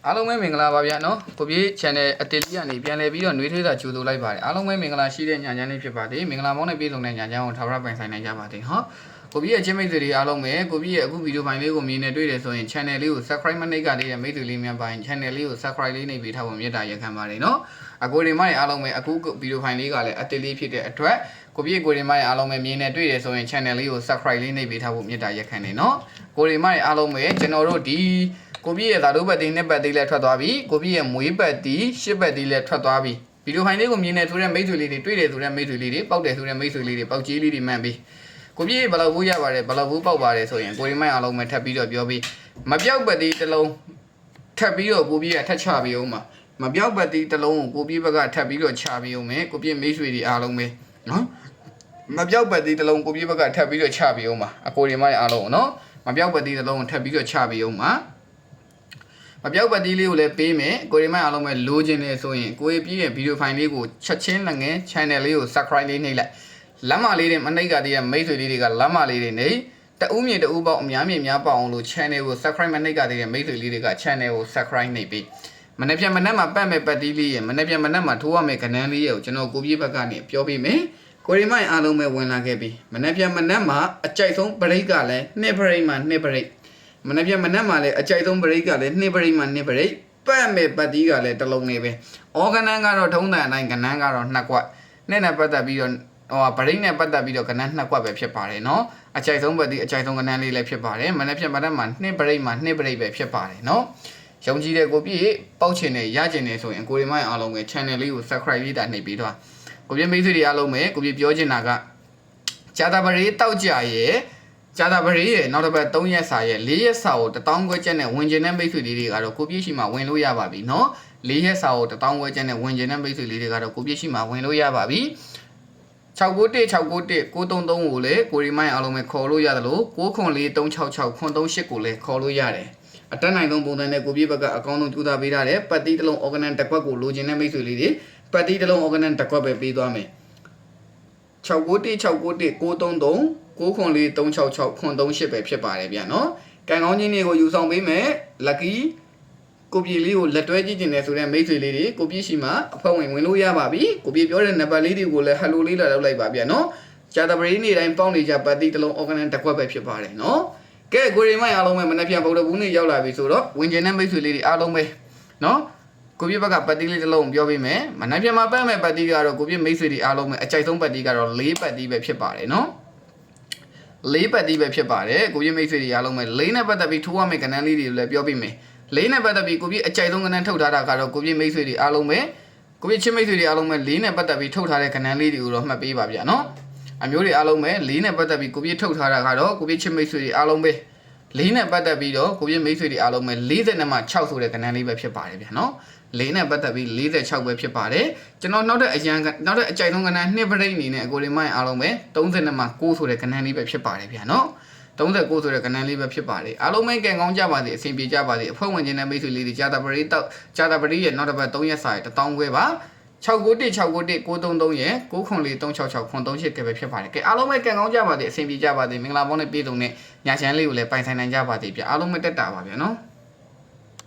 အားလုံးပဲမင်္ဂလာပါဗျာနော်ကိုပြေး channel အတလီကနေပြန်လည်ပြီးတော့နှွေးထွေးတာကြိုဆိုလိုက်ပါတယ်အားလုံးပဲမင်္ဂလာရှိတဲ့ညချမ်းလေးဖြစ်ပါသေးမင်္ဂလာမောင်းနဲ့ပြည့်စုံတဲ့ညချမ်းကိုထာဝရပိုင်ဆိုင်နိုင်ကြပါသေးဟောကိုပြေးရဲ့ချင်းမိတ်ဆွေတွေအားလုံးပဲကိုပြေးရဲ့အခုဗီဒီယိုပိုင်းလေးကိုမြင်နေတွေ့တယ်ဆိုရင် channel လေးကို subscribe မနှိပ်ကလေးရဲ့မိတ်ဆွေလေးများပိုင်း channel လေးကို subscribe လေးနှိပ်ပေးထားဖို့မြတ်တာရက်ခံပါတယ်နော်အကိုဒီမိုင်းအားလုံးပဲအခုဗီဒီယိုပိုင်းလေးကလည်းအတလီဖြစ်တဲ့အတွက်ကိုပြေးကိုဒီမိုင်းအားလုံးပဲမြင်နေတွေ့တယ်ဆိုရင် channel လေးကို subscribe လေးနှိပ်ပေးထားဖို့မြတ်တာရက်ခံနေနော်ကိုဒီမိုင်းအားလုံးပဲကျွန်တော်တို့ဒီကိုပြည့်ရဲ့သာတို့ပတ်တီးနှစ်ပတ်တီးလည်းထွက်သွားပြီကိုပြည့်ရဲ့မွေးပတ်တီးရှစ်ပတ်တီးလည်းထွက်သွားပြီဗီဒီယိုဖိုင်လေးကိုမြင်နေဆိုတဲ့မိတ်ဆွေလေးတွေတွေ့တယ်ဆိုတဲ့မိတ်ဆွေလေးတွေပေါက်တယ်ဆိုတဲ့မိတ်ဆွေလေးတွေပေါက်ကြီးလေးတွေမှန်ပြီကိုပြည့်ဘယ်လောက်ဘူးရပါတယ်ဘယ်လောက်ဘူးပေါက်ပါတယ်ဆိုရင်ကိုရီမိုင်းအားလုံးပဲထပ်ပြီးတော့ပြောပြီးမပြောက်ပတ်တီးတစ်လုံးထပ်ပြီးတော့ကိုပြည့်ကထပ်ချပြီးအောင်မှာမပြောက်ပတ်တီးတစ်လုံးကိုကိုပြည့်ဘက်ကထပ်ပြီးတော့ချပြီးအောင်မယ်ကိုပြည့်မိတ်ဆွေတွေအားလုံးပဲနော်မပြောက်ပတ်တီးတစ်လုံးကိုပြည့်ဘက်ကထပ်ပြီးတော့ချပြီးအောင်မှာအကိုရီမိုင်းအားလုံးနော်မပြောက်ပတ်တီးတစ်လုံးကိုထပ်ပြီးတော့ချပြီးအောင်မှာမပြောက်ပတ်တီးလေးကိုလည်းပေးမယ်ကိုရီမိုင်းအားလုံးပဲလိုချင်နေဆိုရင်ကိုရီပြည့်ရဲ့ဗီဒီယိုဖိုင်လေးကိုချက်ချင်းလည်းငယ် channel လေးကို subscribe လေးနှိပ်လိုက်လမ်းမလေးတွေမနှိပ်ကတည်းကမိတ်ဆွေလေးတွေကလမ်းမလေးတွေနေတအူးမြေတအူးပေါက်အများမြင်များပေါအောင်လို့ channel ကို subscribe မနှိပ်ကတည်းကမိတ်ဆွေလေးတွေက channel ကို subscribe နှိပ်ပေးမနေ့ပြန်မနေ့မှာပတ်မဲ့ပတ်တီးလေးရဲ့မနေ့ပြန်မနေ့မှာထိုးရမယ့်ကဏ္ဍလေးရဲ့ကိုကျွန်တော်ကိုပြေးဘက်ကနေပြောပေးမယ်ကိုရီမိုင်းအားလုံးပဲဝင်လာခဲ့ပြီမနေ့ပြန်မနေ့မှာအကြိုက်ဆုံးဘရိတ်ကလည်း2ဘရိတ်မှာ2ဘရိတ်မနေ့ပြန်မနေ့မှာလည်းအကြိုက်ဆုံးဘရိတ်ကလည်း2ဘရိတ်မှာ2ဘရိတ်ပတ်မဲ့ပတ်တီးကလည်းတစ်လုံးနေပဲအော်ကနန်းကတော့ထုံးတဲ့အတိုင်းကနန်းကတော့2ကွက်နဲ့ပတ်သက်ပြီးတော့ဗရိတ်နဲ့ပတ်သက်ပြီးတော့ကနန်း2ကွက်ပဲဖြစ်ပါတယ်နော်အကြိုက်ဆုံးပတ်တီးအကြိုက်ဆုံးကနန်းလေးလည်းဖြစ်ပါတယ်မနေ့ပြန်မနေ့မှာ2ဘရိတ်မှာ2ဘရိတ်ပဲဖြစ်ပါတယ်နော်ယုံကြည်တဲ့ကိုပြည့်ပေါက်ချင်တယ်ရချင်တယ်ဆိုရင်ကိုရီမိုင်းအားလုံးပဲ channel လေးကို subscribe လေးတာနှိပ်ပြီးတော့ကိုပြည့်မိတ်ဆွေတွေအားလုံးပဲကိုပြည့်ပြောချင်တာကဂျာတာပရိတောက်ကြရဲ့ဂျာတာပရိရဲ့နောက်တစ်ပတ်3ရက်စာရဲ့4ရက်စာကို1000ခွဲချက်နဲ့ဝင်ကျင်တဲ့မိတ်ဆွေလေးတွေကတော့ကိုပြည့်ရှိမှဝင်လို့ရပါပြီเนาะ4ရက်စာကို1000ခွဲချက်နဲ့ဝင်ကျင်တဲ့မိတ်ဆွေလေးတွေကတော့ကိုပြည့်ရှိမှဝင်လို့ရပါပြီ691 691 933ကိုလည်းကိုရီမိုင်းအားလုံးပဲခေါ်လို့ရတယ်လို့904 366 938ကိုလည်းခေါ်လို့ရတယ်အတက်နိုင်ဆုံးပုံစံနဲ့ကိုပြေးဘက်ကအကောင်းဆုံးကြိုးစားပေးထားတယ်ပတ်တီးတစ်လုံး organ တစ်ခွက်ကိုလိုချင်တဲ့မိတ်ဆွေလေးတွေပတ်တီးတစ်လုံး organ တစ်ခွက်ပဲပေးသွားမယ်691 691 933 904 366 938ပဲဖြစ်ပါတယ်ဗျာနော်ကန်ကောင်းချင်းတွေကိုယူဆောင်ပေးမယ်လက်ကီကိုပြေးလေးကိုလက်တွဲကြည့်ကျင်တယ်ဆိုတဲ့မိတ်ဆွေလေးတွေကိုပြေးရှိမှအဖွဲ့ဝင်လို့ရပါပြီကိုပြေးပြောတဲ့နံပါတ်လေးတွေကိုလည်းဟယ်လိုလေးလာလောက်လိုက်ပါဗျာနော်ဂျာတပရီနေ့တိုင်းပေါင်းနေကြပတ်တီးတစ်လုံး organ တစ်ခွက်ပဲဖြစ်ပါတယ်နော်ကဲကိုရီမိုင်းအားလုံးပဲမနေ့ပြန်ဗုဒ္ဓဘူးနေ့ရောက်လာပြီဆိုတော့ဝင်ကျင်တဲ့မိတ်ဆွေလေးတွေအားလုံးပဲနော်ကိုပြဘက်ကပတ်တီးလေးတစ်လုံးပြောပေးမယ်မနေ့ပြန်မှာပတ်မဲ့ပတ်တီးကတော့ကိုပြမိတ်ဆွေတွေအားလုံးပဲအကြိုက်ဆုံးပတ်တီးကတော့4ပတ်တီးပဲဖြစ်ပါတယ်နော်4ပတ်တီးပဲဖြစ်ပါတယ်ကိုပြမိတ်ဆွေတွေအားလုံးပဲ4နဲ့ပတ်သက်ပြီးထိုးရမယ့်ကဏ္ဍလေးတွေလည်းပြောပေးမယ်4နဲ့ပတ်သက်ပြီးကိုပြအကြိုက်ဆုံးကဏ္ဍထုတ်ထားတာကတော့ကိုပြမိတ်ဆွေတွေအားလုံးပဲကိုပြချင်းမိတ်ဆွေတွေအားလုံးပဲ4နဲ့ပတ်သက်ပြီးထုတ်ထားတဲ့ကဏ္ဍလေးတွေကိုတော့မှတ်ပေးပါဗျာနော်အမျိုးတွေအားလုံးပဲ4နဲ့ပတ်သက်ပြီးကိုပြထုတ်ထားတာကတော့ကိုပြချင်းမိတ်ဆွေတွေအားလုံးပဲ4နဲ့ပတ်သက်ပြီးတော့ကိုပြမိတ်ဆွေတွေအားလုံးပဲ40နဲ့မှ6ဆိုတဲ့ကဏ္ဍလေးပဲဖြစ်ပါတယ်ဗျာနော်4နဲ့ပတ်သက်ပြီး46ပဲဖြစ်ပါတယ်ကျွန်တော်နောက်တဲ့အကြိုက်ဆုံးကဏ္ဍ2ပရိတ်အနေနဲ့အကိုရီမိုင်းအားလုံးပဲ30နဲ့မှ9ဆိုတဲ့ကဏ္ဍလေးပဲဖြစ်ပါတယ်ဗျာနော်39ဆိုတဲ့ကဏ္ဍလေးပဲဖြစ်ပါတယ်အားလုံးပဲကံကောင်းကြပါစေအဆင်ပြေကြပါစေအဖွဲ့ဝင်ချင်းတဲ့မိတ်ဆွေလေးတွေဂျာတာပရိတ်ရဲ့နောက်တစ်ပတ်3ရက်စာရဲ့1000ခွဲပါ691 691 933ရဲ့904 366 938ကပဲဖြစ်ပါတယ်ကဲအားလုံးပဲကံကောင်းကြပါစေအဆင်ပြေကြပါစေမင်္ဂလာပေါင်းနဲ့ပြည့်စုံတဲ့ညာချမ်းလေးကိုလည်းပိုင်ဆိုင်နိုင်ကြပါစေဗျာအားလုံးပဲတက်တာပါဗျာနော်